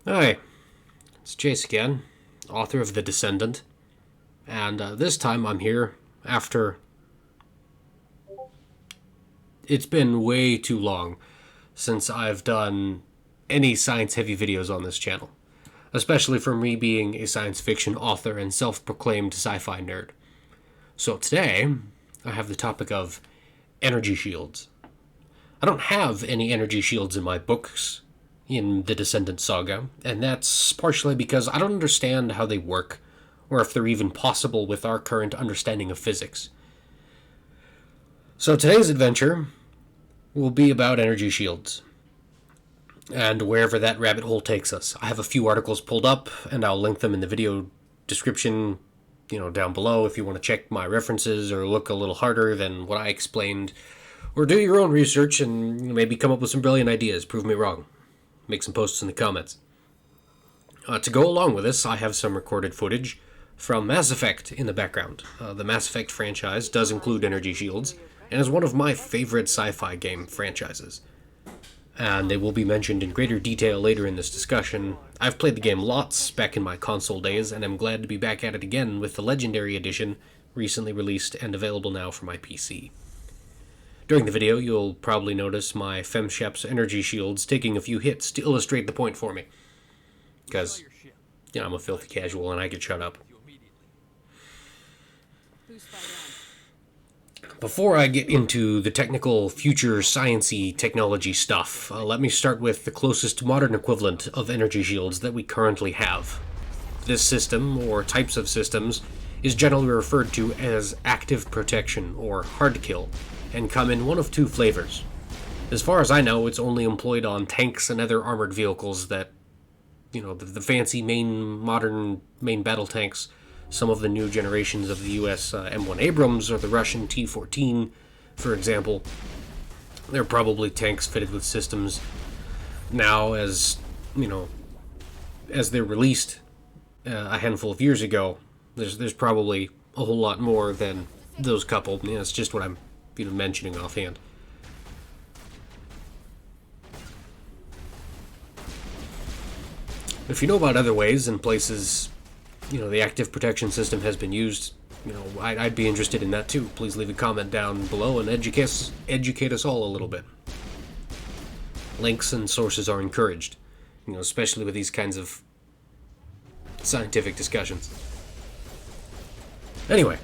Hi, it's Chase again, author of The Descendant, and this time I'm here after it's been way too long since I've done any science heavy videos on this channel, especially for me being a science fiction author and self proclaimed sci fi nerd. So today, I have the topic of energy shields. I don't have any energy shields in my books in the Descendant saga, and that's partially because I don't understand how they work, or if they're even possible with our current understanding of physics. So today's adventure will be about energy shields, and wherever that rabbit hole takes us. I have a few articles pulled up, and I'll link them in the video description, down below if you want to check my references or look a little harder than what I explained, or do your own research and maybe come up with some brilliant ideas. Prove me wrong. Make some posts in the comments. To go along with this, I have some recorded footage from Mass Effect in the background. The Mass Effect franchise does include energy shields, and is one of my favorite sci-fi game franchises. And they will be mentioned in greater detail later in this discussion. I've played the game lots back in my console days, and I'm glad to be back at it again with the Legendary Edition, recently released and available now for my PC. During the video, you'll probably notice my FemShep's energy shields taking a few hits to illustrate the point for me. Because, I'm a filthy casual and I can shut up. Before I get into the technical, future, science-y technology stuff, let me start with the closest modern equivalent of energy shields that we currently have. This system, or types of systems, is generally referred to as active protection, or hard kill, and come in one of two flavors. As far as I know, it's only employed on tanks and other armored vehicles that, the fancy modern main battle tanks, some of the new generations of the US M1 Abrams or the Russian T-14, for example. They're probably tanks fitted with systems now as they're released a handful of years ago. There's probably a whole lot more than those couple. It's just what I'm mentioning offhand. If you know about other ways and places, the active protection system has been used, I'd be interested in that too. Please leave a comment down below and educate us all a little bit. Links and sources are encouraged, especially with these kinds of scientific discussions. Anyway,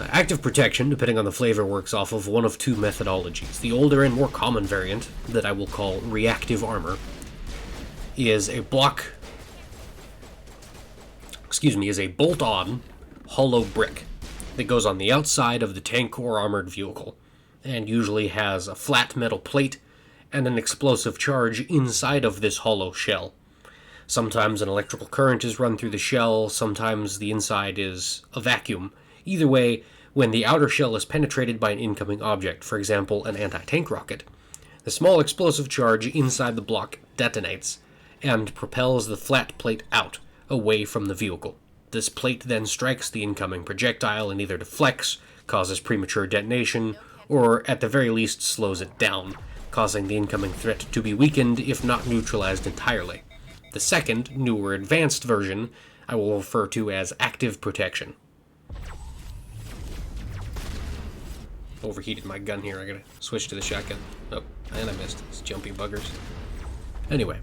active protection, depending on the flavor, works off of one of two methodologies. The older and more common variant, that I will call Reactive Armor, is a bolt-on hollow brick that goes on the outside of the tank or armored vehicle, and usually has a flat metal plate and an explosive charge inside of this hollow shell. Sometimes an electrical current is run through the shell, sometimes the inside is a vacuum. Either way, when the outer shell is penetrated by an incoming object, for example an anti-tank rocket, the small explosive charge inside the block detonates and propels the flat plate out, away from the vehicle. This plate then strikes the incoming projectile and either deflects, causes premature detonation, or at the very least slows it down, causing the incoming threat to be weakened if not neutralized entirely. The second, newer, advanced version I will refer to as active protection. Overheated my gun here, I gotta switch to the shotgun. Oh, and I missed. It's jumpy buggers. Anyway.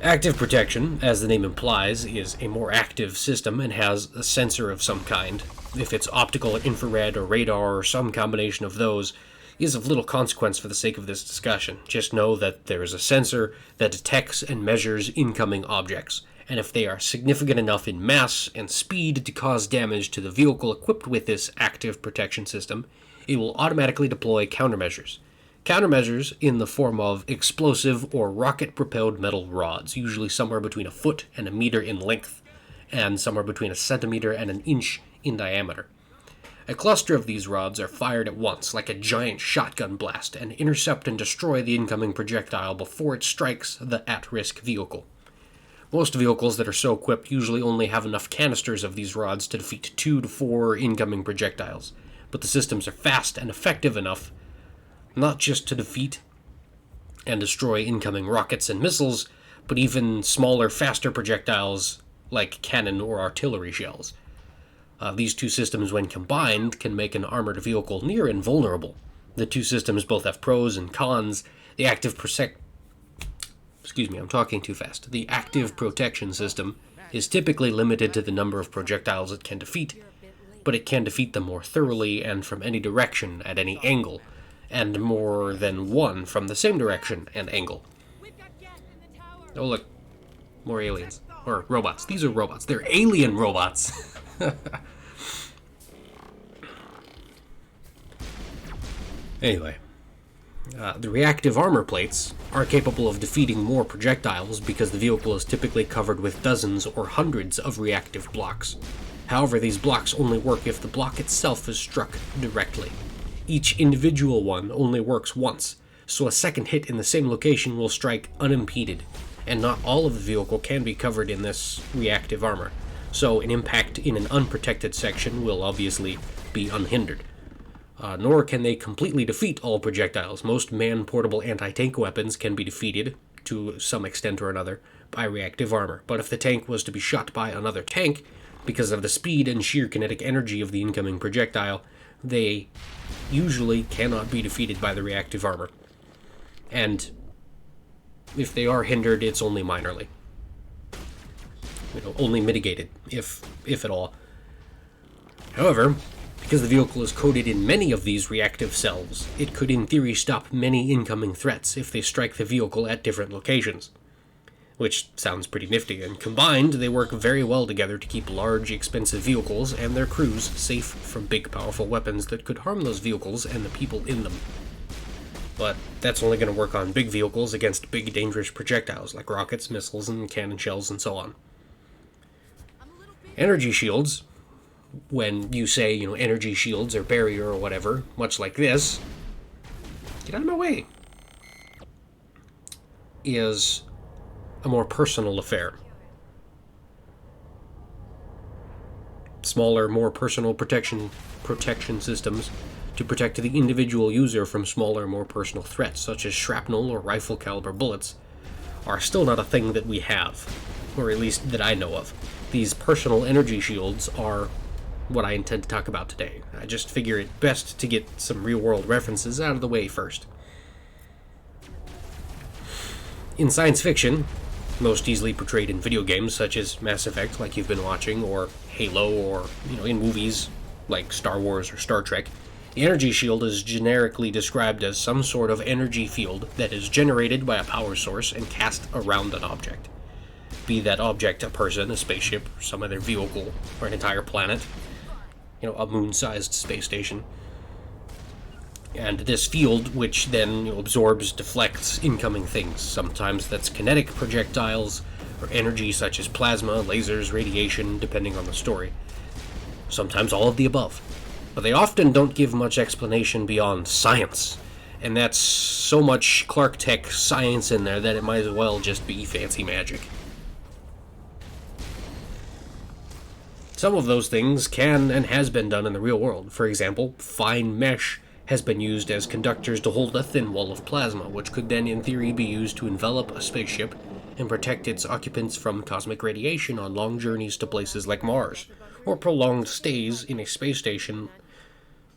Active protection, as the name implies, is a more active system and has a sensor of some kind. If it's optical, infrared, or radar, or some combination of those, is of little consequence for the sake of this discussion. Just know that there is a sensor that detects and measures incoming objects, and if they are significant enough in mass and speed to cause damage to the vehicle equipped with this active protection system, it will automatically deploy countermeasures. Countermeasures in the form of explosive or rocket-propelled metal rods, usually somewhere between a foot and a meter in length, and somewhere between a centimeter and an inch in diameter. A cluster of these rods are fired at once, like a giant shotgun blast, and intercept and destroy the incoming projectile before it strikes the at-risk vehicle. Most vehicles that are so equipped usually only have enough canisters of these rods to defeat 2 to 4 incoming projectiles, but the systems are fast and effective enough not just to defeat and destroy incoming rockets and missiles, but even smaller, faster projectiles like cannon or artillery shells. These two systems, when combined, can make an armored vehicle near invulnerable. The two systems both have pros and cons. The active I'm talking too fast. The active protection system is typically limited to the number of projectiles it can defeat, but it can defeat them more thoroughly and from any direction at any angle, and more than one from the same direction and angle. Oh look, more aliens. Or robots. These are robots. They're alien robots. Anyway, the reactive armor plates are capable of defeating more projectiles because the vehicle is typically covered with dozens or hundreds of reactive blocks. However, these blocks only work if the block itself is struck directly. Each individual one only works once, so a second hit in the same location will strike unimpeded, and not all of the vehicle can be covered in this reactive armor, so an impact in an unprotected section will obviously be unhindered. Nor can they completely defeat all projectiles. Most man-portable anti-tank weapons can be defeated, to some extent or another, by reactive armor, but if the tank was to be shot by another tank, because of the speed and sheer kinetic energy of the incoming projectile, they usually cannot be defeated by the reactive armor. And if they are hindered, it's only minorly. Only mitigated, if at all. However, because the vehicle is coated in many of these reactive cells, it could in theory stop many incoming threats if they strike the vehicle at different locations. Which sounds pretty nifty, and combined, they work very well together to keep large, expensive vehicles and their crews safe from big, powerful weapons that could harm those vehicles and the people in them. But that's only going to work on big vehicles against big, dangerous projectiles like rockets, missiles, and cannon shells, and so on. Energy shields, when you say, energy shields or barrier or whatever, much like this, get out of my way, is a more personal affair. Smaller, more personal protection systems to protect the individual user from smaller, more personal threats, such as shrapnel or rifle-caliber bullets, are still not a thing that we have, or at least that I know of. These personal energy shields are what I intend to talk about today. I just figure it best to get some real-world references out of the way first. In science fiction, most easily portrayed in video games such as Mass Effect, like you've been watching, or Halo, or, in movies like Star Wars or Star Trek, the energy shield is generically described as some sort of energy field that is generated by a power source and cast around an object. Be that object a person, a spaceship, or some other vehicle, or an entire planet, a moon-sized space station. And this field, which then absorbs, deflects incoming things. Sometimes that's kinetic projectiles, or energy such as plasma, lasers, radiation, depending on the story. Sometimes all of the above. But they often don't give much explanation beyond science. And that's so much Clark Tech science in there that it might as well just be fancy magic. Some of those things can and has been done in the real world. For example, fine mesh has been used as conductors to hold a thin wall of plasma, which could then in theory be used to envelop a spaceship and protect its occupants from cosmic radiation on long journeys to places like Mars, or prolonged stays in a space station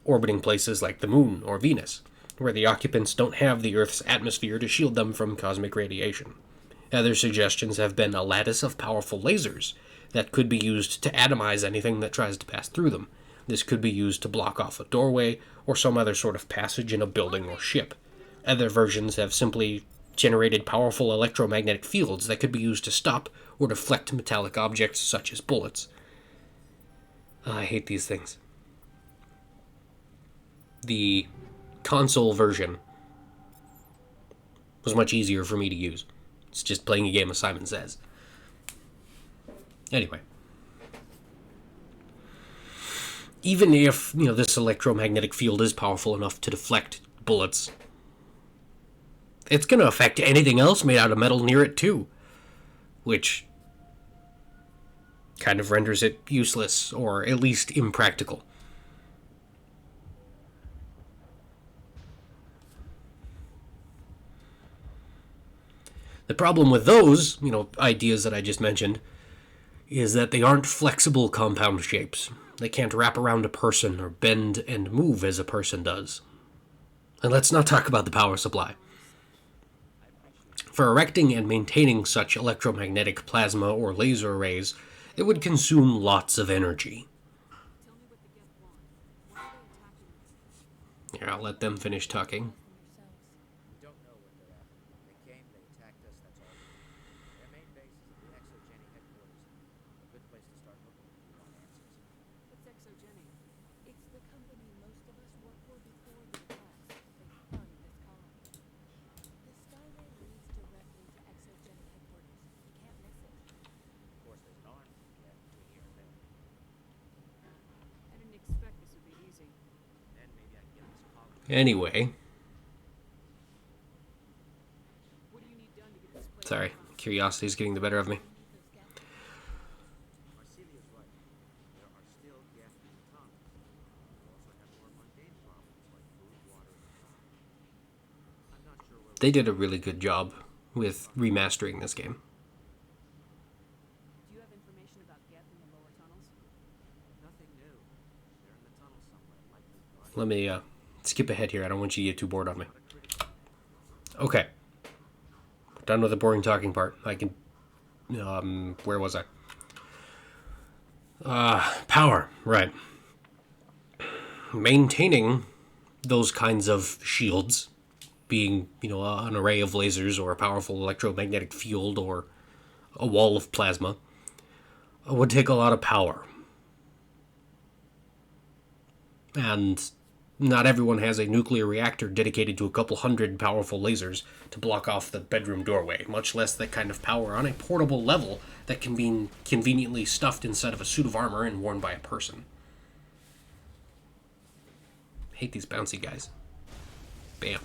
orbiting places like the Moon or Venus, where the occupants don't have the Earth's atmosphere to shield them from cosmic radiation. Other suggestions have been a lattice of powerful lasers that could be used to atomize anything that tries to pass through them. This could be used to block off a doorway or some other sort of passage in a building or ship. Other versions have simply generated powerful electromagnetic fields that could be used to stop or deflect metallic objects such as bullets. I hate these things. The console version was much easier for me to use. It's just playing a game of Simon Says. Anyway. Even if, this electromagnetic field is powerful enough to deflect bullets, it's going to affect anything else made out of metal near it too, which kind of renders it useless, or at least impractical. The problem with those, ideas that I just mentioned, is that they aren't flexible compound shapes. They can't wrap around a person or bend and move as a person does. And let's not talk about the power supply. For erecting and maintaining such electromagnetic plasma or laser arrays, it would consume lots of energy. Here, I'll let them finish talking. Anyway. Sorry, curiosity's getting the better of me. They did a really good job with remastering this game. Do you have information about Geth in the lower tunnels? Nothing new. They're in the tunnels somewhere, likely. Let me skip ahead here. I don't want you to get too bored on me. Okay. Done with the boring talking part. I can... where was I? Power. Right. Maintaining those kinds of shields, being, an array of lasers or a powerful electromagnetic field or a wall of plasma, would take a lot of power. And not everyone has a nuclear reactor dedicated to a couple hundred powerful lasers to block off the bedroom doorway, much less that kind of power on a portable level that can be conveniently stuffed inside of a suit of armor and worn by a person. Hate these bouncy guys. Bam.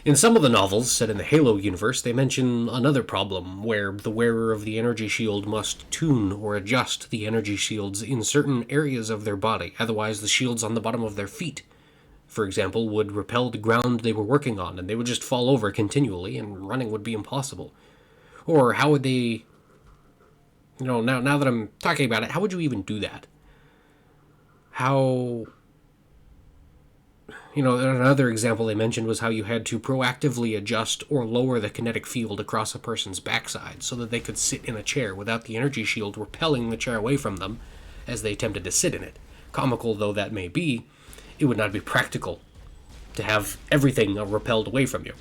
In some of the novels set in the Halo universe, they mention another problem where the wearer of the energy shield must tune or adjust the energy shields in certain areas of their body, otherwise the shields on the bottom of their feet, for example, would repel the ground they were working on, and they would just fall over continually, and running would be impossible. Or how would they... now that I'm talking about it, how would you even do that? How... another example they mentioned was how you had to proactively adjust or lower the kinetic field across a person's backside so that they could sit in a chair without the energy shield repelling the chair away from them as they attempted to sit in it. Comical though that may be, it would not be practical to have everything repelled away from you.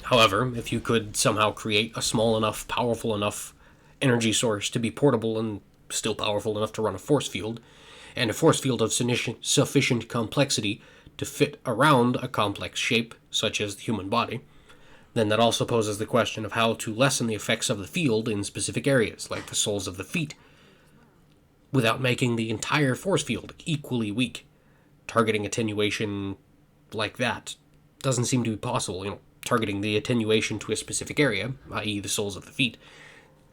However, if you could somehow create a small enough, powerful enough energy source to be portable and still powerful enough to run a force field, and a force field of sufficient complexity to fit around a complex shape, such as the human body, then that also poses the question of how to lessen the effects of the field in specific areas, like the soles of the feet, without making the entire force field equally weak. Targeting attenuation like that doesn't seem to be possible. Targeting the attenuation to a specific area, i.e. the soles of the feet,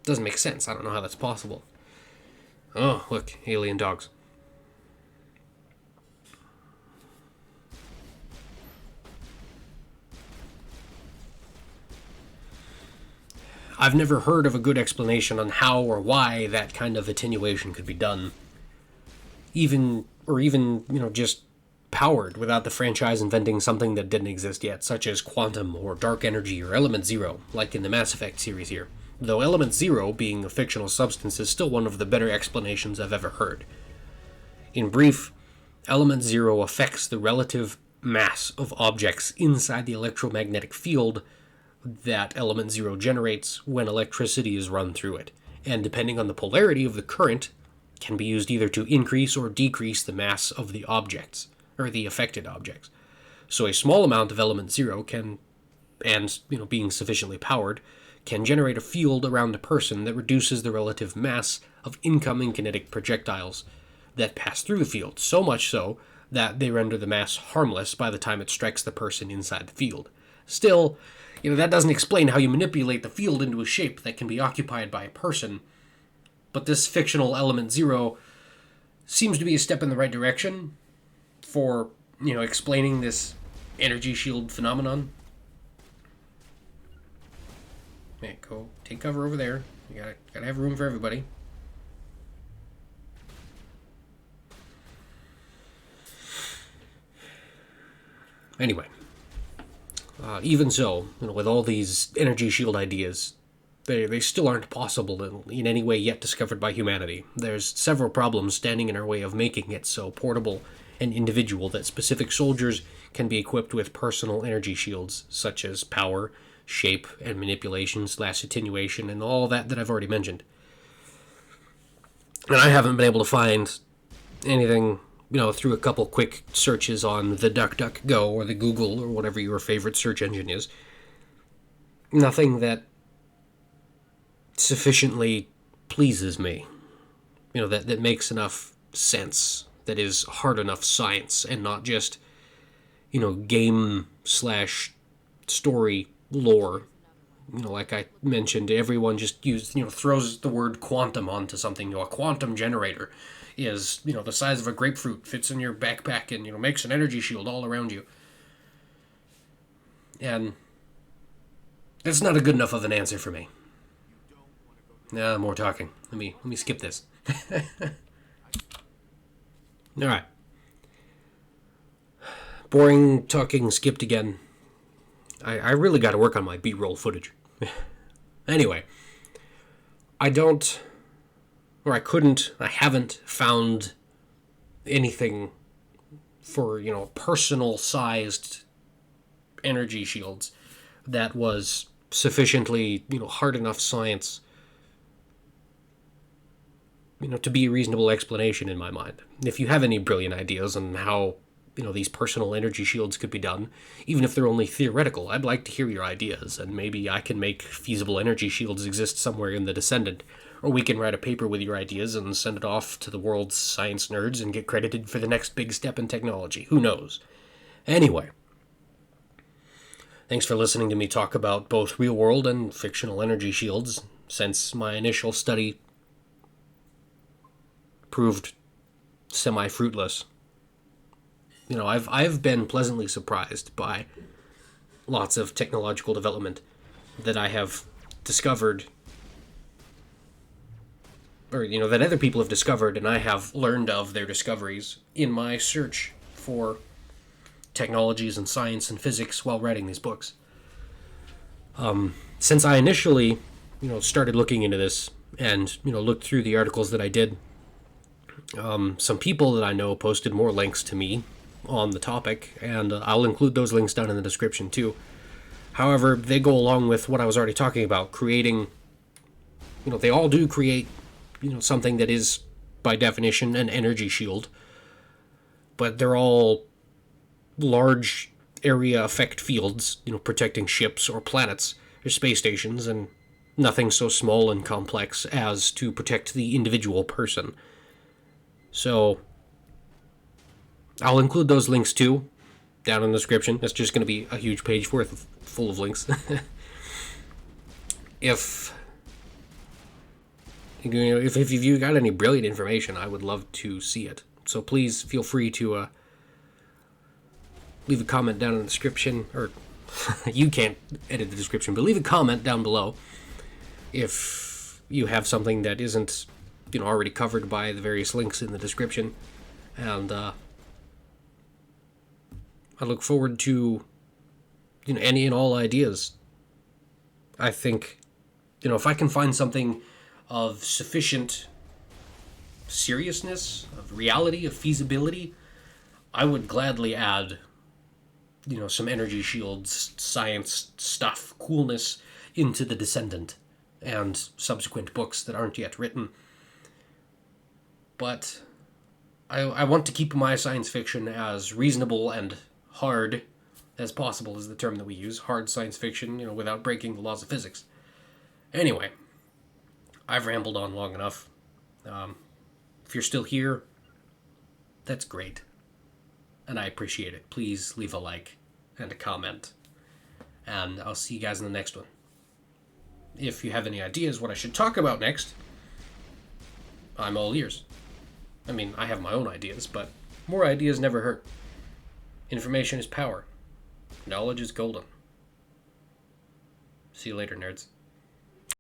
doesn't make sense. I don't know how that's possible. Oh, look, alien dogs. I've never heard of a good explanation on how or why that kind of attenuation could be done. Even, just powered without the franchise inventing something that didn't exist yet, such as quantum or dark energy or element zero, like in the Mass Effect series here. Though element zero, being a fictional substance, is still one of the better explanations I've ever heard. In brief, element zero affects the relative mass of objects inside the electromagnetic field that element zero generates when electricity is run through it, and depending on the polarity of the current, can be used either to increase or decrease the mass of the objects, or the affected objects. So a small amount of element zero can, and being sufficiently powered, can generate a field around a person that reduces the relative mass of incoming kinetic projectiles that pass through the field, so much so that they render the mass harmless by the time it strikes the person inside the field. Still, that doesn't explain how you manipulate the field into a shape that can be occupied by a person. But this fictional element zero seems to be a step in the right direction for, explaining this energy shield phenomenon. Okay, go take cover over there. You gotta have room for everybody. Anyway, even so, with all these energy shield ideas, they still aren't possible in any way yet discovered by humanity. There's several problems standing in our way of making it so portable and individual that specific soldiers can be equipped with personal energy shields, such as power, shape, and manipulation / attenuation, and all that I've already mentioned. And I haven't been able to find anything, through a couple quick searches on the DuckDuckGo or the Google or whatever your favorite search engine is. Nothing that sufficiently pleases me. That makes enough sense. That is hard enough science and not just, game / story lore. Like I mentioned, everyone just throws the word quantum onto something. A quantum generator is, the size of a grapefruit, fits in your backpack, and, makes an energy shield all around you. And that's not a good enough of an answer for me. More talking. Let me skip this. All right. Boring talking skipped again. I really got to work on my B-roll footage. Anyway, I haven't found anything for, personal-sized energy shields that was sufficiently, hard enough science, to be a reasonable explanation in my mind. If you have any brilliant ideas on how, these personal energy shields could be done, even if they're only theoretical, I'd like to hear your ideas, and maybe I can make feasible energy shields exist somewhere in the Descendant, or we can write a paper with your ideas and send it off to the world's science nerds and get credited for the next big step in technology. Who knows? Anyway, thanks for listening to me talk about both real-world and fictional energy shields, since my initial study proved semi-fruitless. I've been pleasantly surprised by lots of technological development that I have discovered, or, that other people have discovered, and I have learned of their discoveries in my search for technologies and science and physics while writing these books. Since I initially, started looking into this and, looked through the articles that I did, some people that I know posted more links to me on the topic, and I'll include those links down in the description too. However, they go along with what I was already talking about, creating, they all do create, something that is, by definition, an energy shield, but they're all large area effect fields, protecting ships or planets or space stations, and nothing so small and complex as to protect the individual person. So I'll include those links too down in the description. It's just going to be a huge page full of links. If you got any brilliant information, I would love to see it. So please feel free to leave a comment down in the description, or you can't edit the description, but leave a comment down below if you have something that isn't already covered by the various links in the description. And I look forward to any and all ideas. I think if I can find something of sufficient seriousness, of reality, of feasibility, I would gladly add some energy shields, science stuff, coolness into the Descendant and subsequent books that aren't yet written. But I want to keep my science fiction as reasonable and hard as possible, is the term that we use. Hard science fiction, without breaking the laws of physics. Anyway, I've rambled on long enough. If you're still here, that's great. And I appreciate it. Please leave a like and a comment. And I'll see you guys in the next one. If you have any ideas what I should talk about next, I'm all ears. I mean, I have my own ideas, but more ideas never hurt. Information is power. Knowledge is golden. See you later, nerds.